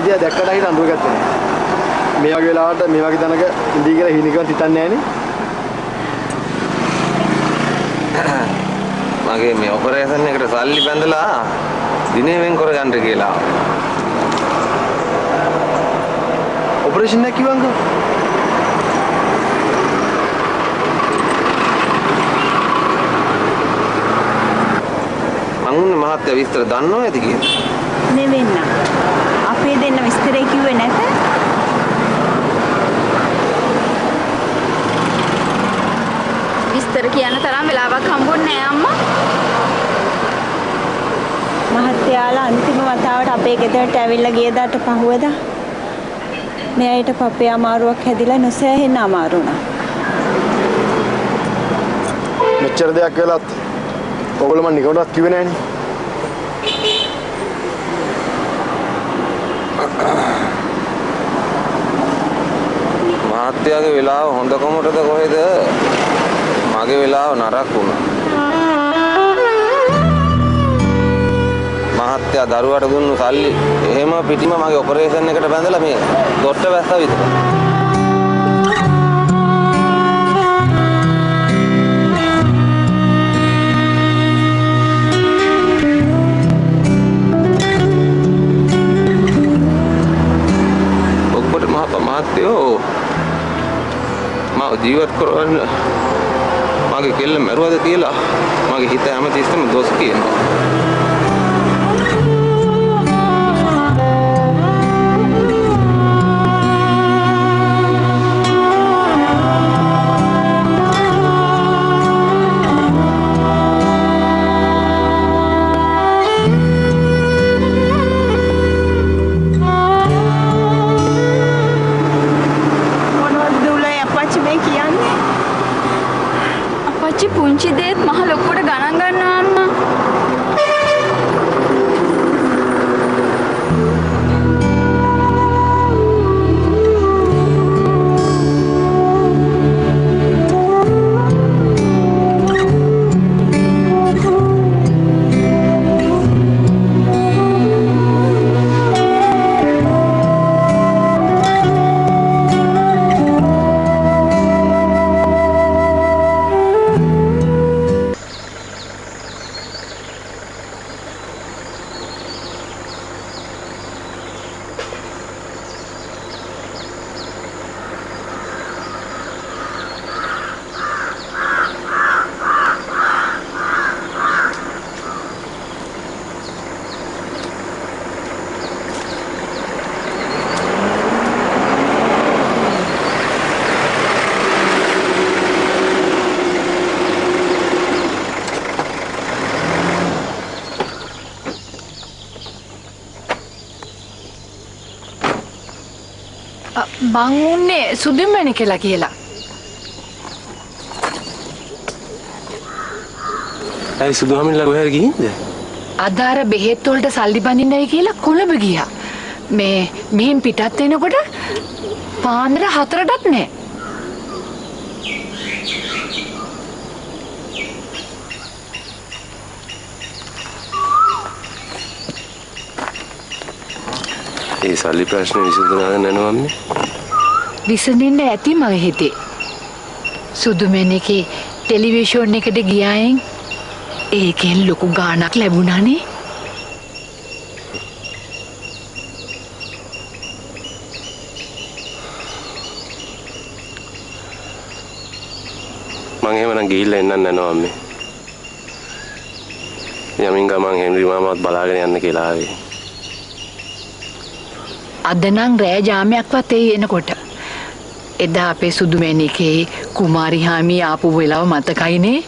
දිහා දැක්කට හිට අඳුර ගත්තේ නැහැ. මේ වගේ වෙලාවට මේ වගේ තැනක ඉඳී කියලා හිණිකවත් හිතන්නේ නැහනේ. මගේ මේ ඔපරේෂන් එකට සල්ලි බැඳලා දිනේ වෙන් කරගන්න කියලා. ඔපරේෂන් එක කිව්වංකෝ. මං මහත්තයා විස්තර දන්නව ඇති කියලා. නෙවෙන්න. අපේ දෙන්න විස්තරේ කිව්වේ නැත. විස්තර කියන තරම් වෙලාවක් හම්බුන්නේ නෑ අම්මා. මහත්තයාලා අන්තිම වතාවට අපේ ගෙදරට ඇවිල්ලා ගියදාට පහුවදා මෙයාට පපේ අමාරුවක් හැදිලා නොසෑහෙන්න අමාරු වුණා. මෙච්චර දෙයක් වෙලත් ඔයගොල්ලෝ මන් නිකවටවත් කිව්වේ නෑනේ. මහත්තයාගේ වෙලාව හොඳ කොමටද කොහෙද? මගේ වෙලාව නරක වුණා. මහත්තයා දරුවට දුන්නු සල්ලි එහෙම පිටිම මගේ ඔපරේෂන් එකට බැඳලා මේ දොට්ට වැස්සා විතරයි. මහත්තයෝ මාව ජීවත් කරවන්න මගේ කෙල්ල මැරුවද කියලා මගේ හිත හැමතිස්සෙම දොස් කියනවා. පුංචි දේත් මහ ලොකුවට ගණන් ගන්නවා අම්මා. මං උන්නේ සුදුම්මනි කියලා කියලා. ඇයි සුදුහමින්ලා කොහෙද ගිහින්ද? අදාර බෙහෙත් වලට සල්ලි බඳින්නයි කියලා කොළඹ ගියා. මේ මෙහෙන් පිටත් වෙනකොට පාන්දර 4ටත් නෑ. ඒ සල්ලි ප්‍රශ්නේ විසඳුණාද නැනව අම්මේ? විසඳෙන්න ඇති මගේ හිතේ. සුදුමෙනිකේ ටෙලිවිෂන් එකට ගියායෙන් ඒකෙන් ලොකු ගාණක් ලැබුණානේ. මං එහෙමනම් ගිහිල්ලා එන්නම් නැනව අම්මේ. යමින් ගමන් හෙන්රි මාමත් බලාගෙන යන්න කියලා ආවේ. අද නම් රෑ ජාමයක්වත් එයි එනකොට. එදා අපේ සුදුමෙනිකේ කුමාරි හාමි ආපු වෙලාව මතකයිනේ.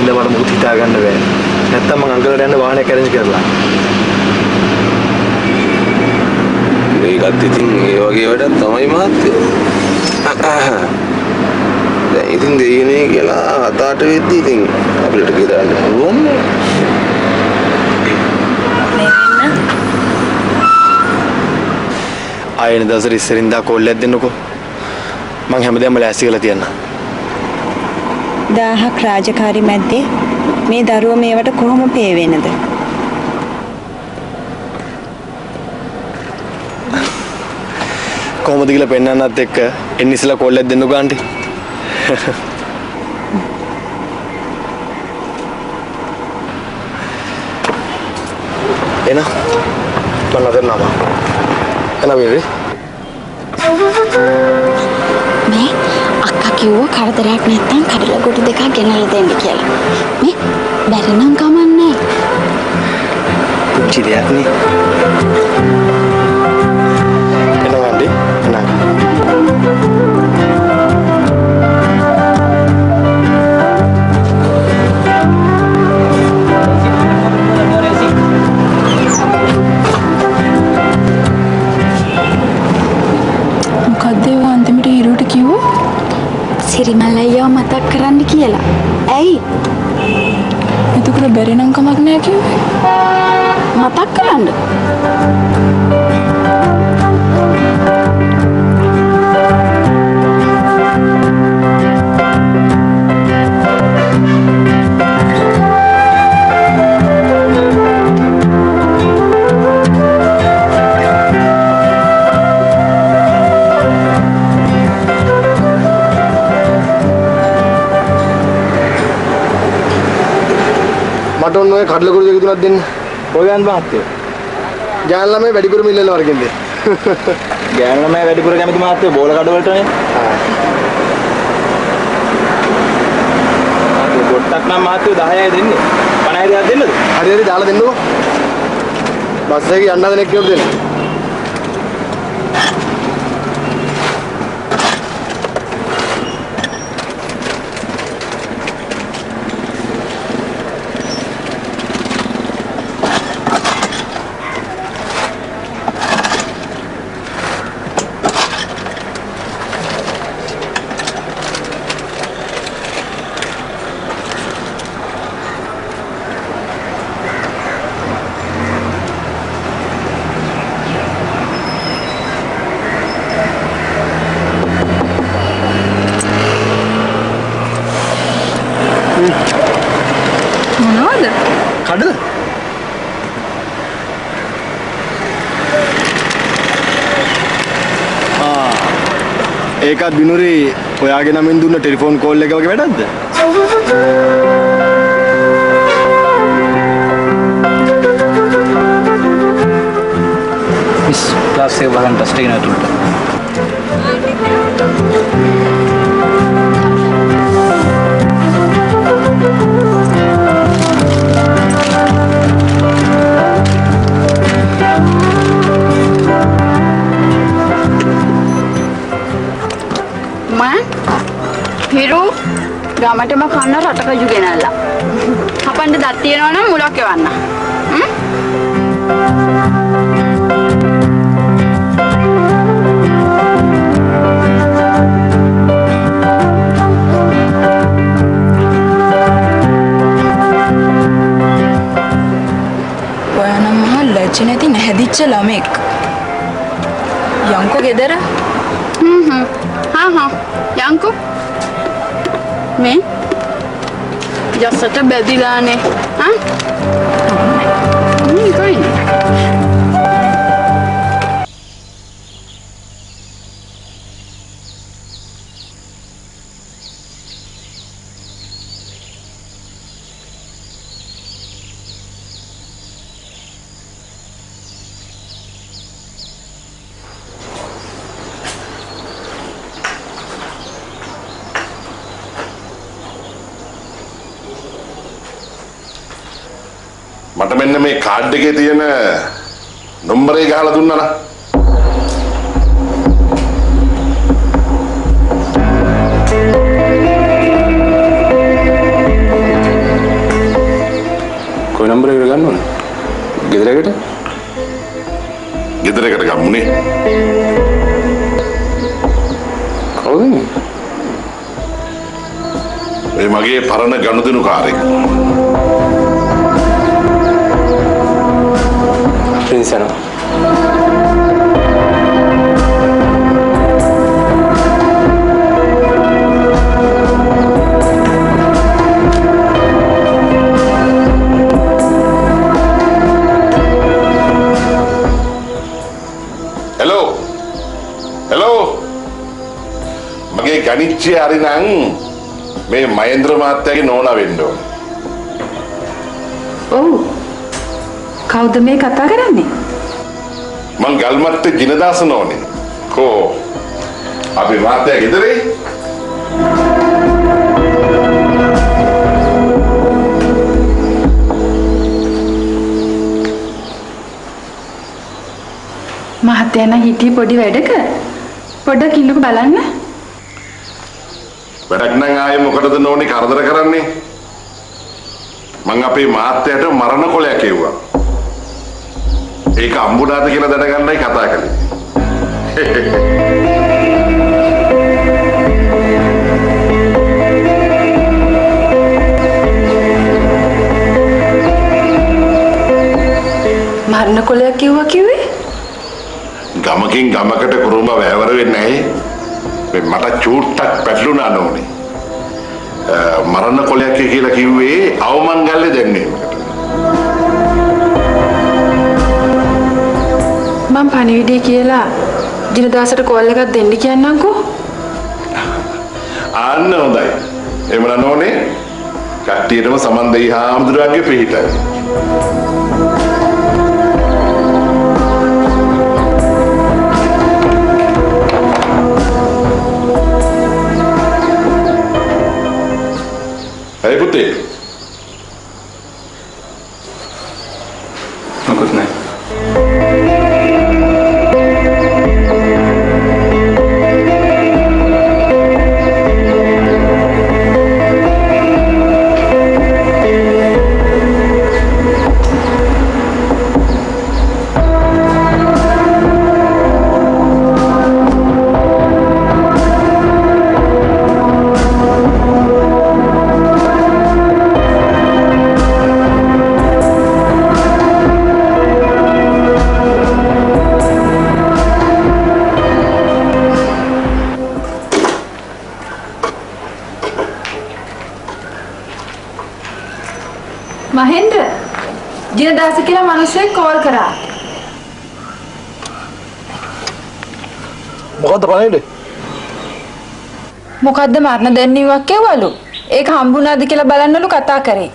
හින්දා මට මොකද හිතා ගන්න බෑ. නැත්තම් මං අංකලට යන්න වාහනයක් arrange කරලා. මේකත් ඉතින් ඒ වගේ වැඩක් තමයි මහත්තයෝ. දැන් ඉතින් දෙයිනේ කියලා හතාට වෙද්දි ඉතින් අපිට ගෙදරන්න පුළුවන් නේ. ආයෙන දවසට ඉස්සරින්දා කෝල් එකක් දෙන්නකෝ. මං හැමදේම ලෑස්ති කරලා තියන්න. 1000ක් රාජකාරි මැද්දේ මේ දරුවා මේවට කොහොම පේ වෙනද? කොහොමද කියලා පෙන්නන්නත් එක්ක එන්න ඉස්සලා කෝල් එකක් දෙන්නකෝ ආන්ටි. එන මම නතරනවා. එන වීරි. මේ අක්කා කිව්වා කරදරයක් නැත්තම් කඩලා කොට දෙකක් ගෙනල්ලා දෙන්න කියලා. මේ බැරි නම් කමන්නේ. පුංචි දෙයක් නේ. එනවා ආන්ටි. එනවා. සිරිමල් අයියව මතක් කරන්න කියලා. ඇයි? එතකොට බැරි නම් කමක් නෑ කිව්වේ. මතක් කරන්න. මට ඔන්න ඔය කඩල කුරු දෙක තුනක් දෙන්න. ඔය ගන්න මහත්තයෝ. ගෑනු ළමයි වැඩිපුර මිල්ලන වර්ගෙන්ද. ගෑනු ළමයි වැඩිපුර කැමති මහත්තයෝ බෝල කඩ වලටනේ. ආ. ගොට්ටක් නම් මහත්තයෝ 10යි දෙන්නේ. 50යි දෙයක් දෙන්නද? හරි හරි දාලා දෙන්නකෝ. බස් එකේ යන්න හදන එක්කෙනෙක් දෙන්න. මොනවද? කඩල? ඒකත් බිනුරි ඔයාගේ නමින් දුන්න ටෙලිෆෝන් කෝල් එක වගේ වැඩක්ද? मिस क्लास से बाहर इंटरेस्टिंग है तुमको හිරු ගමටම කන්න රටකජු ගෙනල්ලා. අපන්ට දත් තියෙනවා නම් මුලක් එවන්න. ඔයානම් මහා ලැජ්ජ නැති නැහැදිච්ච ළමෙක්. යංකෝ ගෙදර? හා යංකෝ මේ ජස්සට බැදිලානේ. කොයිනේ? මට මෙන්න මේ කාඩ් එකේ තියෙන නම්බරේ ගහලා දුන්නා නා. නම්බර එක ගන්න ඕනේ. ගෙදරකට? ගෙදරකට ගමුනේ. කවුද? මේ මගේ පරණ ගනුදෙනු කාර්යයක්. ප්‍රින්ස් යනවා. මගේ ගණිච්චේ හරි නම් මේ මහේන්ද්‍ර මහත්තයාගේ නෝනා වෙන්න ඕන. ඔව්. කවුද මේ කතා කරන්නේ? මං ගල්මත්තේ ජිනදාස නෝනේ. කෝ අපි මහත්තයා ගෙදරේ? මහත්තයා නම් හිටියේ පොඩි වැඩක. පොඩ්ඩක් ඉල්ලුක බලන්න. වැඩක් නම් ආයේ මොකටද නෝනේ කරදර කරන්නේ? මං අපේ මහත්තයාට මරණ කොලයක් එව්වා. ඒක අම්බුනාද කියලා දැනගන්නයි කතා කළේ. මරණ කොලයක් කිව්වා කිව්වේ? ගමකින් ගමකට කුරුම්බ වැවර වෙන්නේ නැහැ. මට චූට්ටක් පැටලුණා නෝනේ. මරණ කොලයක් කියලා කිව්වේ අවමංගල්‍ය දෙන්නේ. මම පණිවිඩය කියලා ජිනදාසට කෝල් එකක් දෙන්න කියන්නම්කෝ. ආන්න හොඳයි. එමන නෝනේ කට්ටියටම සමන් දෙයි හාමුදුරුවන්ගේ පිහිටයි. Hey putih. මොකුත් නැහැ. මහේන්ද්‍ර ජිනදාස කියලා මිනිහෙක් කෝල් කරා. මොකද්ද පණිවිඩේ? මොකද්ද මරණ දැන්වීමක් කියවලු. ඒක හම්බුණාද කියලා බලන්නලු කතා කරේ.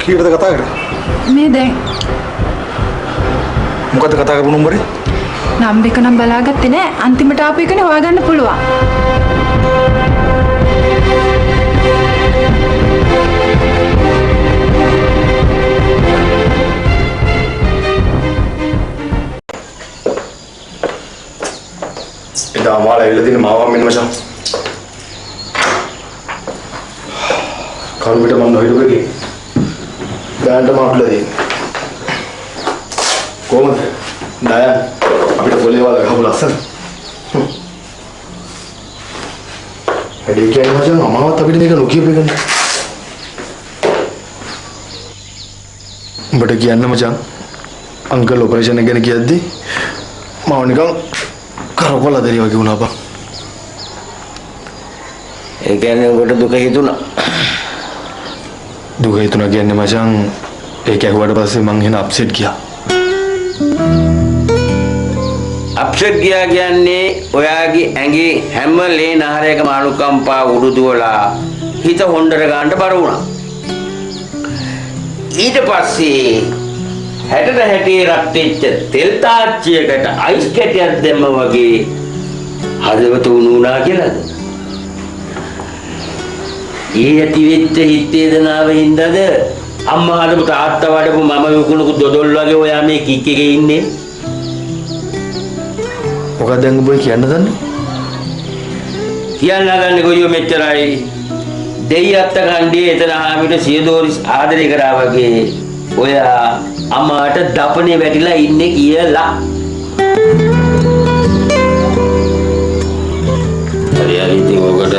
කීයටද කතා කරේ? මේ දැන් මොකද්ද කතා කරපු නම්බරේ? නම් එක නම් බලාගත්තේ නෑ. අන්තිමට ආපු එකනේ හොයාගන්න පුළුවන්. එදා මාලා ඇවිල්ලා තියෙන මාවම් මෙන්න මචං. කරුවිට මම නොහිරුව එකේ. ගානට මාප්ලා දෙන්නේ. කොහොමද? නෑ අපිට කොලේ වල ගහපු ලස්සන. හැඩේ කියන්නේ මචං අමාවත් අපිට මේක නොකියපු එකනේ. උඹට කියන්න මචං අංකල් ඔපරේෂන් එක ගැන කියද්දි මම නිකන් කරකොල්ල දෙරිය වගේ වුණා බං. ඒ කියන්නේ ඔබට දුක හිතුණා. දුක හිතුණා කියන්නේ මචං ඒක ඇහුවට පස්සේ මං එන අප්සෙට් ගියා. අප්සෙට් ගියා කියන්නේ ඔයාගේ ඇඟේ හැම ලේ නහරයකම අනුකම්පා උඩුදුවලා හිත හොඬර ගන්නට බර වුණා. ඊට පස්සේ හැටට හැටේ රත් වෙච්ච තෙල් තාච්චියකට අයිස් කැටයක් දැම්ම වගේ හදවත උණුණා කියලාද? ඊ ඇති වෙච්ච හිත වේදනාවෙන් ඉඳද අම්මා හදපු තාත්තා වඩපු මම විකුණපු දොඩොල් වගේ ඔයා මේ කික් එකේ ඉන්නේ. මොකක්ද දැන් ඔබ කියන්න දන්නේ? කියන්න හදන්නේ කොයියෝ මෙච්චරයි. දෙයියත් කණ්ඩියේ එතන ආමිට සියදෝරිස් ආදරය කරා වගේ ඔයා අම්මාට දපනේ වැටිලා ඉන්නේ කියලා. හරි ඉතින් ඔකට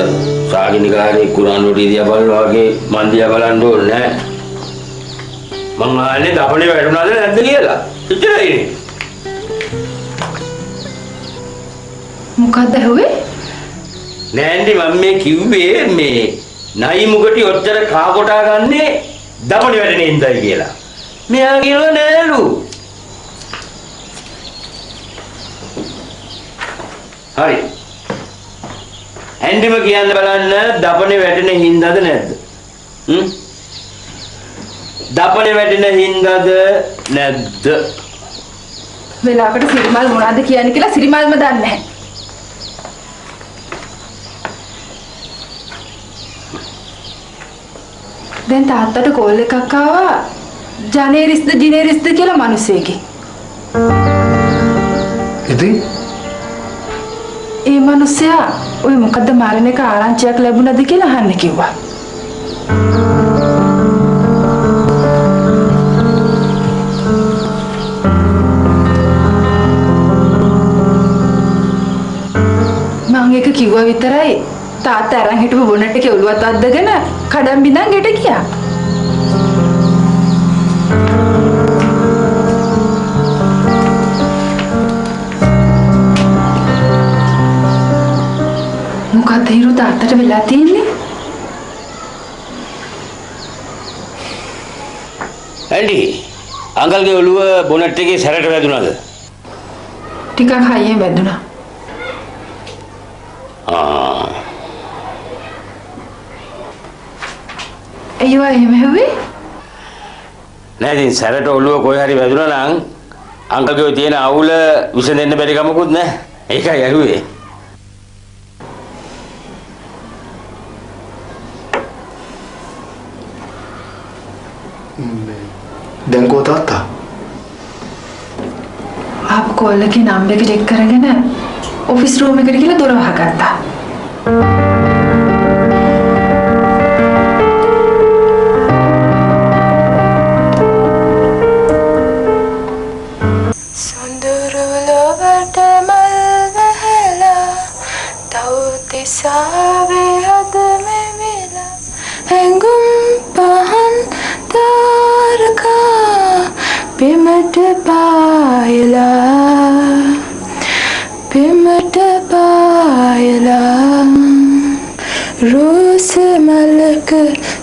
සාගිනිකාරේ කුරාන් රොටි දිහා බලනවා වගේ මන් දිහා බලන්න ඕනේ නැහැ. මං ආන්නේ දපනේ වැටුණාද නැද්ද කියලා. එච්චරයිනේ. මොකද්ද හුවේ? නෑන්ඩි මම මේ කිව්වේ මේ නයි මුගටි ඔච්චර කා කොටා ගන්නේ දපණි වැඩනේ ඉඳයි කියලා. මෙයා කියනවා නෑලු. හරි. ඇන්ඩිම කියන්න බලන්න දපණි වැටෙන හින්දාද නැද්ද? දපණි වැටෙන හින්දාද නැද්ද? වෙලාවකට සිරිමල් මොනවද කියන්නේ කියලා සිරිමල්ම දන්නේ නැහැ. දැන් තාත්තට කෝල් එකක් ආවා ජනේරිස්ද ජිනේරිස්ද කියලා මිනිස්සෙක්ගේ. ඉතින් ඒ මිනිස්සයා ඔය මොකද්ද මරණ එක ආරංචියක් ලැබුණද කියලා අහන්න කිව්වා. මම එක කිව්වා විතරයි තාත්තා අරන් හිටපු බොනට් එකේ ඔළුවත් අද්දගෙන කඩම් බිඳන් ගෙට ගියා. මොකද හිරු තාත්තට වෙලා තියෙන්නේ? ඇන්ඩි අංකල්ගේ ඔළුව බොනට් එකේ සැරට වැදුනද? ටිකක් හයියෙන් වැදුනා. අයියෝ එහෙම හැවි? නෑ ඉතින් සැරට ඔළුව කොහේ හරි වැදුනා නම් අංකල්ගේ ඔය තියෙන අවුල විසඳෙන්න බැරි කමකුත් නෑ. ඒකයි ඇහුවේ. දැන් කොහොමද තාත්තා? ආපු කෝල් එකේ නම්බර් එක චෙක් කරගෙන ඔෆිස් රූම් එකට ගිහලා දොර වහගත්තා.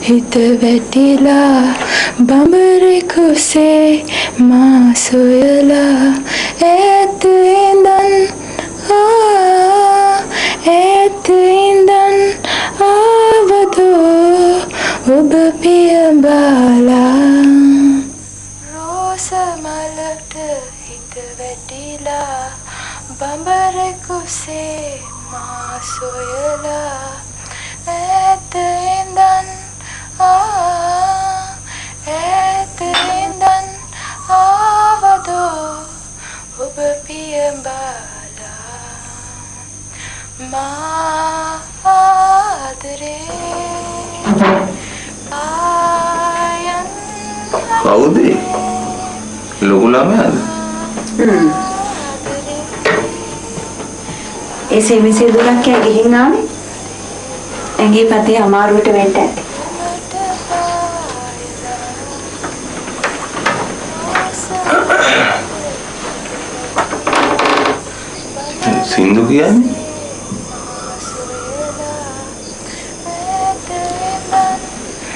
හිත වැටිලා බඹරෙකුසේ මා සොයලා ඈත ඉඳන් ආවදෝ ඔබ පියඹලා රෝස මලට හිත වැටිලා බඹරෙකුසේ මා සොයලා ඈත ඉඳන් ආවදෝ ඔබ පියඹලා මා ආදරේ ආයන් කවුද? ලොකු ළමයාද? ඒ සෙමිසෙ දුරක් ගිහින් ආවේ. ඇඟේ පතේ අමාරුවට වෙන්න ඇති. සින්දු කියන්නේ?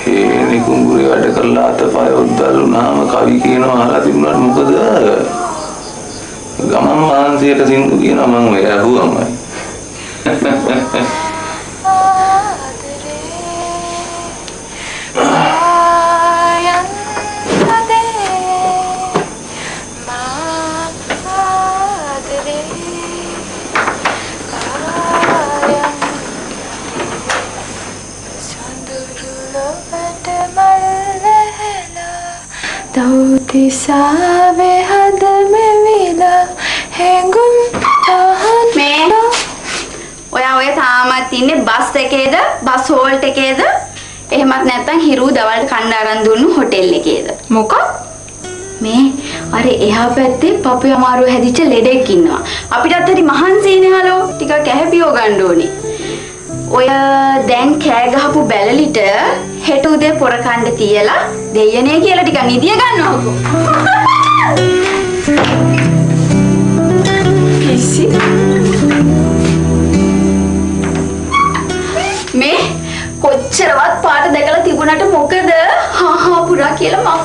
හේනේ කුඹුරේ වැඩ කරලා අතපය උද්දල්ුණාම කවි කියනවා අහලා තිබුණාට මොකද? ගමන් මාන්සියට සින්දු කියනවා මම ඔය අහුවමයි. තිසාවේ හද මෙවිලා හැඟුම් ඉන්නේ බස් එකේද බස් හෝල්ට් එකේද එහෙමත් නැත්නම් හිරු දවල්ට කන්න අරන් දුන්නු හොටෙල් එකේද මොකක්? මේ අර එහා පැත්තේ පපුවේ අමාරුව හැදිච්ච ලෙඩෙක් ඉන්නවා අපිටත් හරි මහන්සියනේ හලෝ ටිකක් ඇහැපියෝ ගන්න ඕනේ ඔය දැන් කෑ ගහපු බැලලිට හෙට උදේ පොර කන්න තියලා දෙයනේ කියලා ටිකක් නිදිය ගන්නවකෝ කිසි මේ කොච්චරවත් පාට දැකලා තිබුණාට මොකද හා පුරා කියලා මම